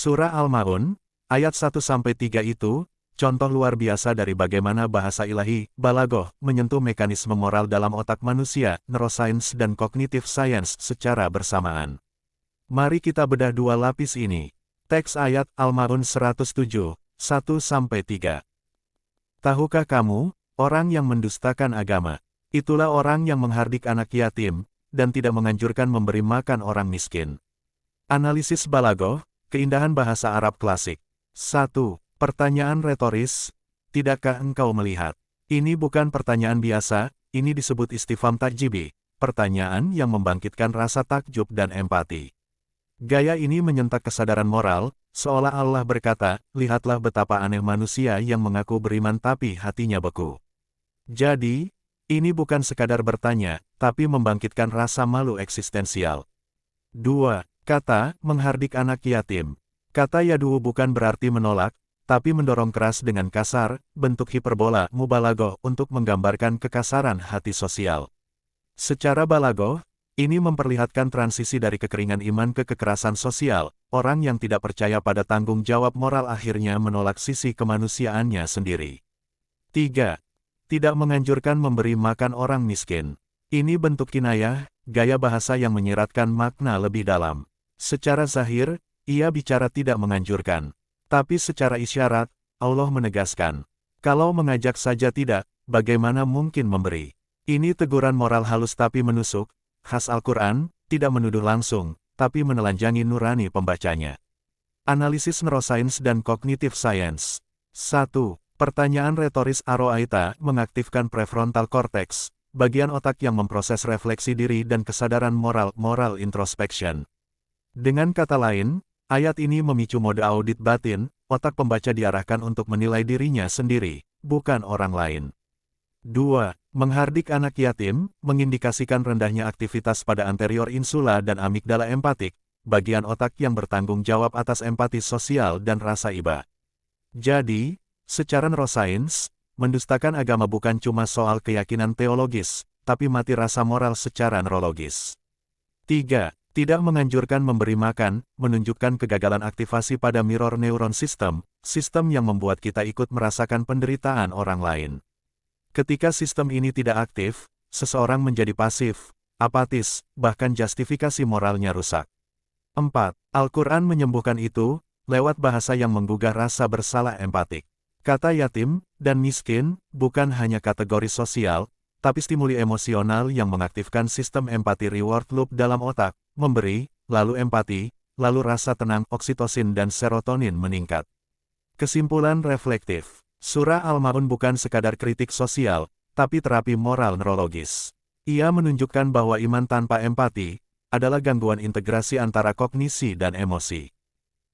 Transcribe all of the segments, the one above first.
Surah Al-Ma'un, ayat 1-3 itu, contoh luar biasa dari bagaimana bahasa ilahi, balagoh, menyentuh mekanisme moral dalam otak manusia, neuroscience dan cognitive science secara bersamaan. Mari kita bedah dua lapis ini. Teks ayat Al-Ma'un 107, 1-3. Tahukah kamu, orang yang mendustakan agama, itulah orang yang menghardik anak yatim, dan tidak menganjurkan memberi makan orang miskin. Analisis balagoh, keindahan bahasa Arab klasik. 1. Pertanyaan retoris, tidakkah engkau melihat? Ini bukan pertanyaan biasa, ini disebut istifham takjibi, pertanyaan yang membangkitkan rasa takjub dan empati. Gaya ini menyentak kesadaran moral, seolah Allah berkata, lihatlah betapa aneh manusia yang mengaku beriman tapi hatinya beku. Jadi, ini bukan sekadar bertanya, tapi membangkitkan rasa malu eksistensial. 2. Kata, menghardik anak yatim. Kata yadu bukan berarti menolak, tapi mendorong keras dengan kasar, bentuk hiperbola mubalagoh untuk menggambarkan kekasaran hati sosial. Secara balagoh, ini memperlihatkan transisi dari kekeringan iman ke kekerasan sosial, orang yang tidak percaya pada tanggung jawab moral akhirnya menolak sisi kemanusiaannya sendiri. 3. Tidak menganjurkan memberi makan orang miskin. Ini bentuk kinayah, gaya bahasa yang menyiratkan makna lebih dalam. Secara zahir, ia bicara tidak menganjurkan. Tapi secara isyarat, Allah menegaskan, kalau mengajak saja tidak, bagaimana mungkin memberi? Ini teguran moral halus tapi menusuk, khas Al-Quran, tidak menuduh langsung, tapi menelanjangi nurani pembacanya. Analisis neuroscience dan cognitive science. 1. Pertanyaan retoris Aroaita mengaktifkan prefrontal cortex, bagian otak yang memproses refleksi diri dan kesadaran moral introspection. Dengan kata lain, ayat ini memicu mode audit batin, otak pembaca diarahkan untuk menilai dirinya sendiri, bukan orang lain. 2. Menghardik anak yatim, mengindikasikan rendahnya aktivitas pada anterior insula dan amigdala empatik, bagian otak yang bertanggung jawab atas empati sosial dan rasa iba. Jadi, secara neuroscience, mendustakan agama bukan cuma soal keyakinan teologis, tapi mati rasa moral secara neurologis. 3. Tidak menganjurkan memberi makan, menunjukkan kegagalan aktivasi pada mirror neuron system, sistem yang membuat kita ikut merasakan penderitaan orang lain. Ketika sistem ini tidak aktif, seseorang menjadi pasif, apatis, bahkan justifikasi moralnya rusak. 4. Al-Quran menyembuhkan itu, lewat bahasa yang menggugah rasa bersalah empatik. Kata yatim dan miskin bukan hanya kategori sosial, tapi stimuli emosional yang mengaktifkan sistem empati reward loop dalam otak, memberi, lalu empati, lalu rasa tenang, oksitosin dan serotonin meningkat. Kesimpulan reflektif. Surah Al-Ma'un bukan sekadar kritik sosial, tapi terapi moral neurologis. Ia menunjukkan bahwa iman tanpa empati adalah gangguan integrasi antara kognisi dan emosi.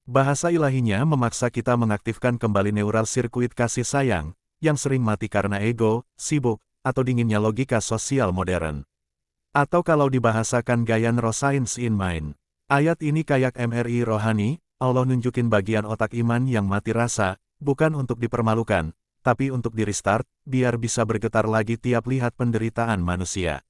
Bahasa ilahinya memaksa kita mengaktifkan kembali neural sirkuit kasih sayang, yang sering mati karena ego, sibuk, atau dinginnya logika sosial modern. Atau kalau dibahasakan gaya neuroscience in mind, ayat ini kayak MRI rohani, Allah nunjukin bagian otak iman yang mati rasa, bukan untuk dipermalukan, tapi untuk di-restart, biar bisa bergetar lagi tiap lihat penderitaan manusia.